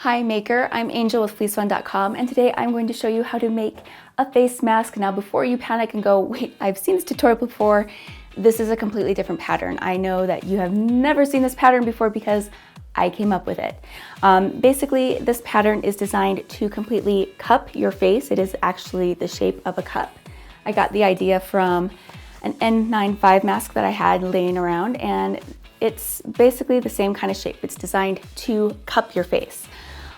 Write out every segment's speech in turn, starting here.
Hi Maker, I'm Angel with FleeceFun.com, and today I'm going to show you how to make a face mask. Now before you panic and go, wait, I've seen this tutorial before, this is a completely different pattern. I know that you have never seen this pattern before because I came up with it. Basically, this pattern is designed to completely cup your face. It is actually the shape of a cup. I got the idea from an N95 mask that I had laying around, and it's basically the same kind of shape. It's designed to cup your face.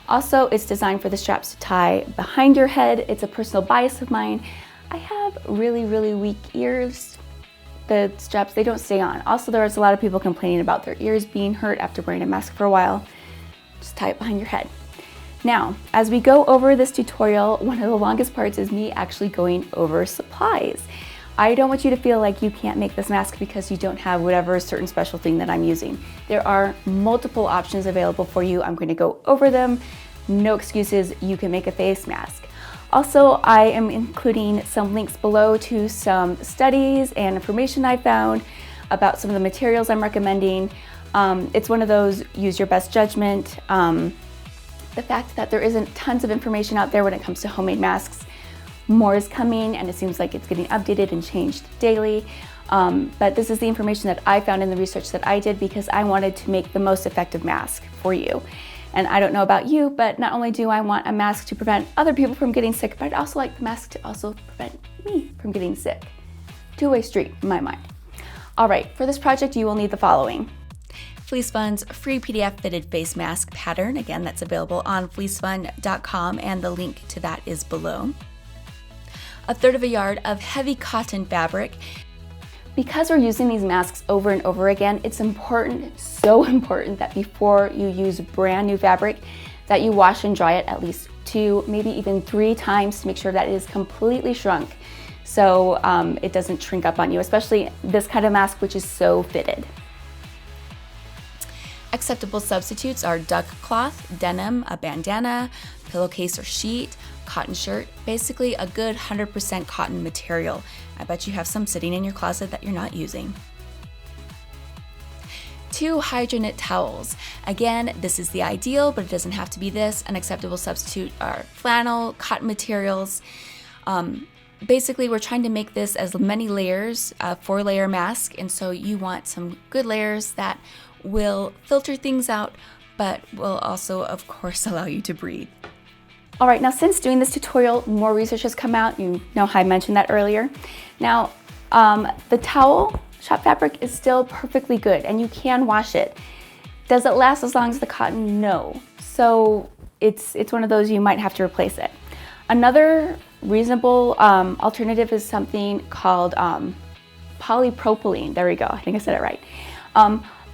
Also, it's designed for the straps to tie behind your head. It's a personal bias of mine. I have really, really weak ears. The straps, they don't stay on. Also, there's a lot of people complaining about their ears being hurt after wearing a mask for a while. Just tie it behind your head. Now, as we go over this tutorial, one of the longest parts is me actually going over supplies. I don't want you to feel like you can't make this mask because you don't have whatever certain special thing that I'm using. There are multiple options available for you. I'm going to go over them. No excuses, you can make a face mask. Also, I am including some links below to some studies and information I found about some of the materials I'm recommending. It's one of those use your best judgment. The fact that there isn't tons of information out there when it comes to homemade masks. More is coming, and it seems like it's getting updated and changed daily. But this is the information that I found in the research that I did because I wanted to make the most effective mask for you. And I don't know about you, but not only do I want a mask to prevent other people from getting sick, but I'd also like the mask to also prevent me from getting sick. Two-way street in my mind. All right, for this project, you will need the following. Fleece Fun's free PDF fitted face mask pattern. Again, that's available on fleecefun.com, and the link to that is below. 1/3 yard of heavy cotton fabric. Because we're using these masks over and over again, it's important, so important, that before you use brand new fabric, that you wash and dry it at least 2, maybe even 3 times to make sure that it is completely shrunk so it doesn't shrink up on you, especially this kind of mask, which is so fitted. Acceptable substitutes are duck cloth, denim, a bandana, pillowcase or sheet, cotton shirt, basically a good 100% cotton material. I bet you have some sitting in your closet that you're not using. 2 Hydro Knit towels. Again, this is the ideal, but it doesn't have to be this. An acceptable substitute are flannel, cotton materials. Basically, we're trying to make this as many layers, a 4-layer mask, and so you want some good layers that will filter things out, but will also, of course, allow you to breathe. All right, now since doing this tutorial, more research has come out. You know how I mentioned that earlier. Now, the towel shop fabric is still perfectly good, and you can wash it. Does it last as long as the cotton? No. So it's one of those you might have to replace it. Another reasonable alternative is something called polypropolene. There we go. I think I said it right.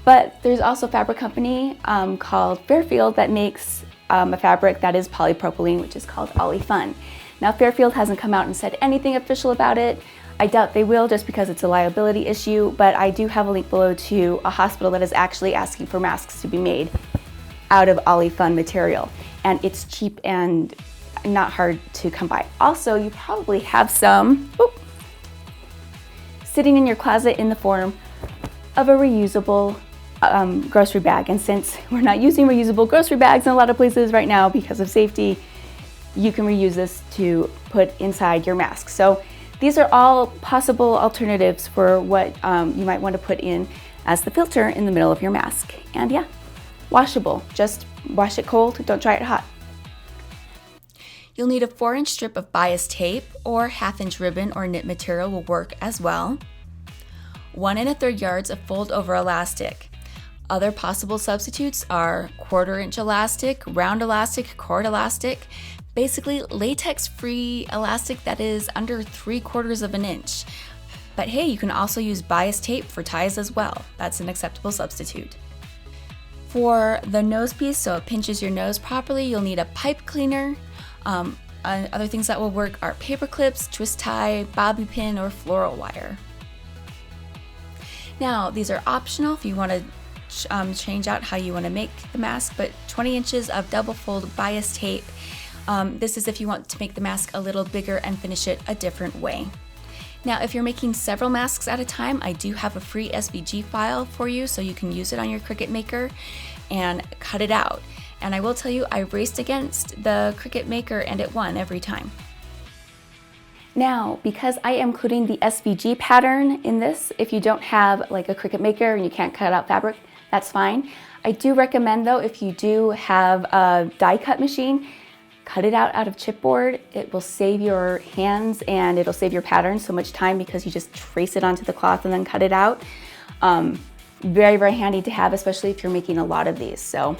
But there's also a fabric company called Fairfield that makes a fabric that is polypropylene, which is called Oly Fun. Now, Fairfield hasn't come out and said anything official about it. I doubt they will just because it's a liability issue, but I do have a link below to a hospital that is actually asking for masks to be made out of Oly Fun material. And it's cheap and not hard to come by. Also, you probably have some sitting in your closet in the form of a reusable grocery bag, and since we're not using reusable grocery bags in a lot of places right now because of safety, you can reuse this to put inside your mask. So these are all possible alternatives for what you might want to put in as the filter in the middle of your mask. And yeah, washable. Just wash it cold, don't dry it hot. You'll need a 4-inch strip of bias tape, or 1/2-inch ribbon or knit material will work as well. 1 1/3 yards of fold over elastic. Other possible substitutes are 1/4-inch elastic, round elastic, cord elastic, basically latex-free elastic that is under 3/4 of an inch. But hey, you can also use bias tape for ties as well. That's an acceptable substitute. For the nose piece, so it pinches your nose properly, you'll need a pipe cleaner. Other things that will work are paper clips, twist tie, bobby pin, or floral wire. Now, these are optional if you want to change out how you want to make the mask, but 20 inches of double fold bias tape. This is if you want to make the mask a little bigger and finish it a different way. Now, if you're making several masks at a time, I do have a free SVG file for you so you can use it on your Cricut Maker and cut it out. And I will tell you, I raced against the Cricut maker and it won every time. Now, because I am including the SVG pattern in this, if you don't have like a Cricut maker and you can't cut out fabric, that's fine. I do recommend though, if you do have a die cut machine, cut it out of chipboard. It will save your hands and it'll save your pattern so much time because you just trace it onto the cloth and then cut it out. Very, very handy to have, especially if you're making a lot of these. So,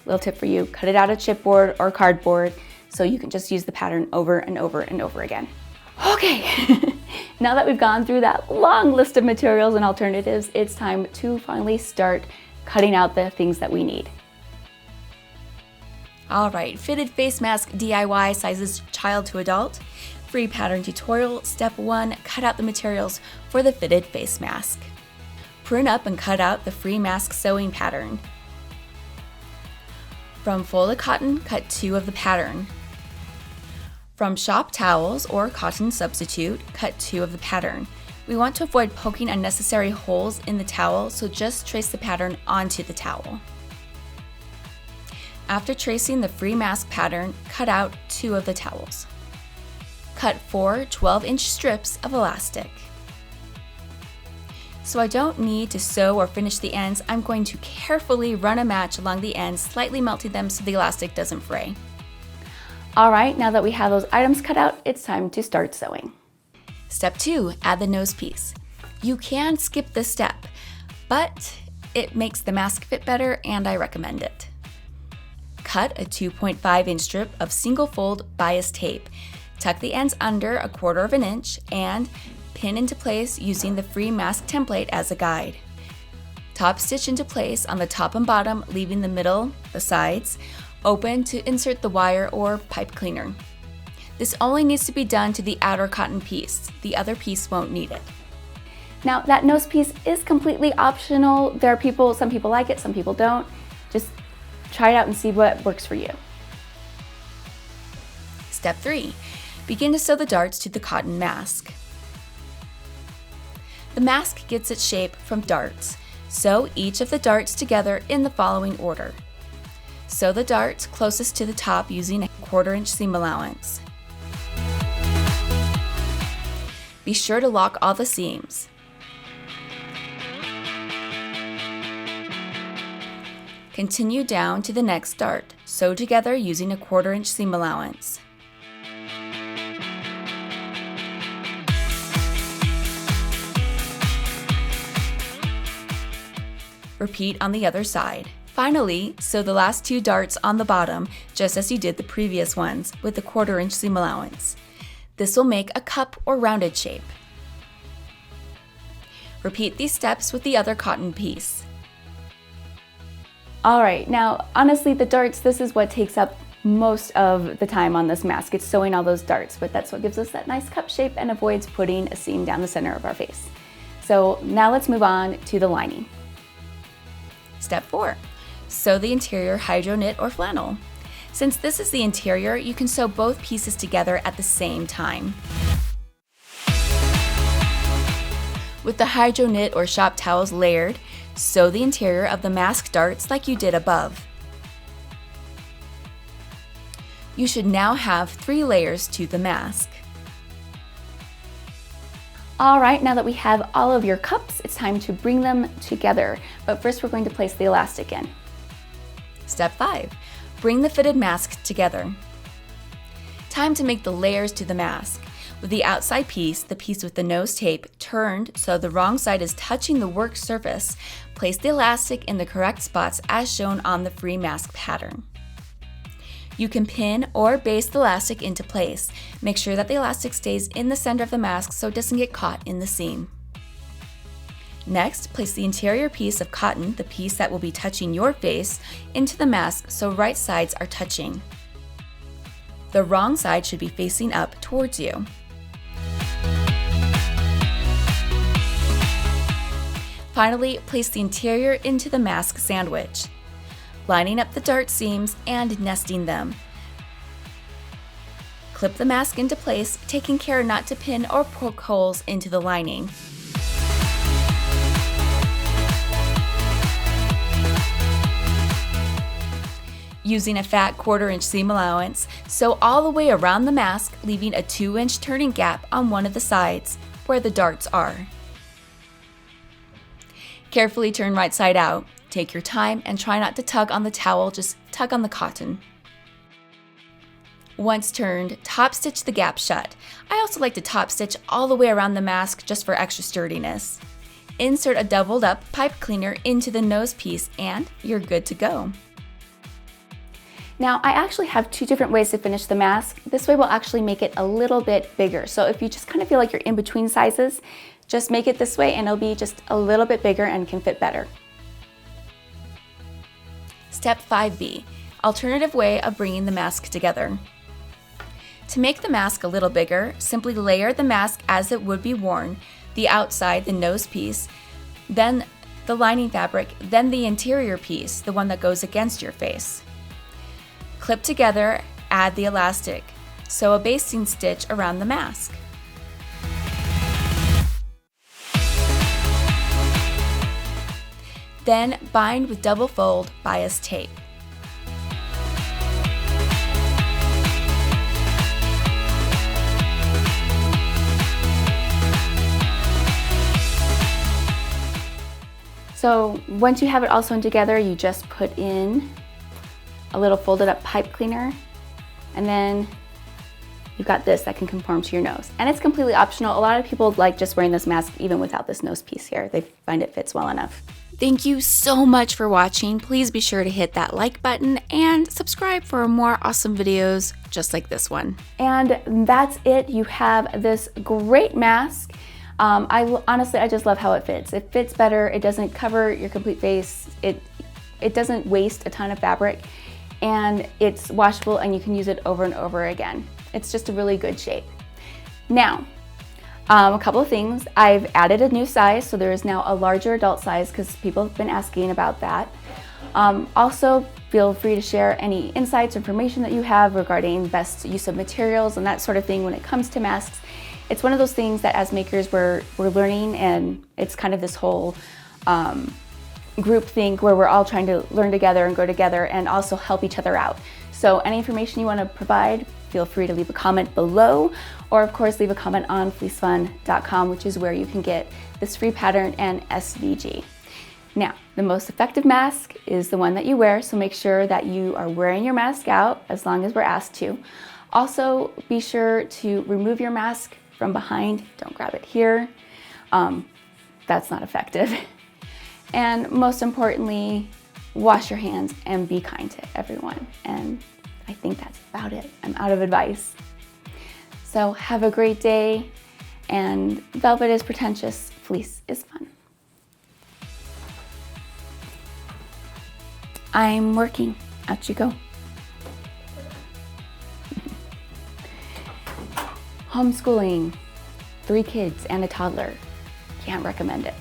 little tip for you, cut it out of chipboard or cardboard so you can just use the pattern over and over and over again. Okay, now that we've gone through that long list of materials and alternatives, it's time to finally start cutting out the things that we need. All right, fitted face mask DIY, sizes child to adult. Free pattern tutorial, step 1, cut out the materials for the fitted face mask. Prune up and cut out the free mask sewing pattern. From folded cotton, cut 2 of the pattern. From shop towels or cotton substitute, cut 2 of the pattern. We want to avoid poking unnecessary holes in the towel, so just trace the pattern onto the towel. After tracing the free mask pattern, cut out 2 of the towels. Cut 4 12-inch strips of elastic. So I don't need to sew or finish the ends, I'm going to carefully run a match along the ends, slightly melting them so the elastic doesn't fray. All right, now that we have those items cut out, it's time to start sewing. Step 2, add the nose piece. You can skip this step, but it makes the mask fit better and I recommend it. Cut a 2.5-inch strip of single fold bias tape. Tuck the ends under 1/4 inch and pin into place using the free mask template as a guide. Top stitch into place on the top and bottom, leaving the middle, the sides, open to insert the wire or pipe cleaner. This only needs to be done to the outer cotton piece. The other piece won't need it. Now that nose piece is completely optional. Some people like it, some people don't. Just try it out and see what works for you. Step 3, begin to sew the darts to the cotton mask. The mask gets its shape from darts. Sew each of the darts together in the following order. Sew the darts closest to the top using a 1/4 inch seam allowance. Be sure to lock all the seams. Continue down to the next dart. Sew together using a 1/4 inch seam allowance. Repeat on the other side. Finally, sew the last 2 darts on the bottom, just as you did the previous ones, with the 1/4 inch seam allowance. This will make a cup or rounded shape. Repeat these steps with the other cotton piece. All right, now honestly the darts, this is what takes up most of the time on this mask. It's sewing all those darts, but that's what gives us that nice cup shape and avoids putting a seam down the center of our face. So now let's move on to the lining. Step 4, sew the interior hydro knit or flannel. Since this is the interior, you can sew both pieces together at the same time. With the hydro knit or shop towels layered, sew the interior of the mask darts like you did above. You should now have 3 layers to the mask. All right, now that we have all of your cups, it's time to bring them together. But first we're going to place the elastic in. Step 5, bring the fitted mask together. Time to make the layers to the mask. With the outside piece, the piece with the nose tape, turned so the wrong side is touching the work surface, place the elastic in the correct spots as shown on the free mask pattern. You can pin or baste the elastic into place. Make sure that the elastic stays in the center of the mask so it doesn't get caught in the seam. Next, place the interior piece of cotton, the piece that will be touching your face, into the mask so right sides are touching. The wrong side should be facing up towards you. Finally, place the interior into the mask sandwich, lining up the dart seams and nesting them. Clip the mask into place, taking care not to pin or poke holes into the lining. Using a fat 1/4 inch seam allowance, sew all the way around the mask, leaving a 2-inch turning gap on one of the sides where the darts are. Carefully turn right side out. Take your time and try not to tug on the towel, just tug on the cotton. Once turned, top stitch the gap shut. I also like to top stitch all the way around the mask just for extra sturdiness. Insert a doubled up pipe cleaner into the nose piece and you're good to go. Now I actually have 2 different ways to finish the mask. This way will actually make it a little bit bigger. So if you just kind of feel like you're in between sizes, just make it this way and it'll be just a little bit bigger and can fit better. Step 5B, alternative way of bringing the mask together. To make the mask a little bigger, simply layer the mask as it would be worn, the outside, the nose piece, then the lining fabric, then the interior piece, the one that goes against your face. Clip together, add the elastic. Sew a basting stitch around the mask. Then bind with double fold bias tape. So once you have it all sewn together, you just put in a little folded up pipe cleaner, and then you've got this that can conform to your nose. And it's completely optional. A lot of people like just wearing this mask even without this nose piece here. They find it fits well enough. Thank you so much for watching. Please be sure to hit that like button and subscribe for more awesome videos just like this one. And that's it. You have this great mask. Honestly, I just love how it fits. It fits better. It doesn't cover your complete face. It doesn't waste a ton of fabric, and it's washable and you can use it over and over again. It's just a really good shape. Now, a couple of things. I've added a new size, so there is now a larger adult size because people have been asking about that. Also, feel free to share any insights, information that you have regarding best use of materials and that sort of thing when it comes to masks. It's one of those things that as makers we're learning, and it's kind of this whole group think where we're all trying to learn together and grow together and also help each other out. So any information you want to provide, feel free to leave a comment below, or of course leave a comment on fleecefun.com, which is where you can get this free pattern and SVG. Now, the most effective mask is the one that you wear, so make sure that you are wearing your mask out as long as we're asked to. Also, be sure to remove your mask from behind. Don't grab it here. That's not effective. And most importantly, wash your hands and be kind to everyone. And I think that's about it. I'm out of advice. So have a great day, and velvet is pretentious, fleece is fun. I'm working. Out you go. Homeschooling, 3 kids and a toddler. Can't recommend it.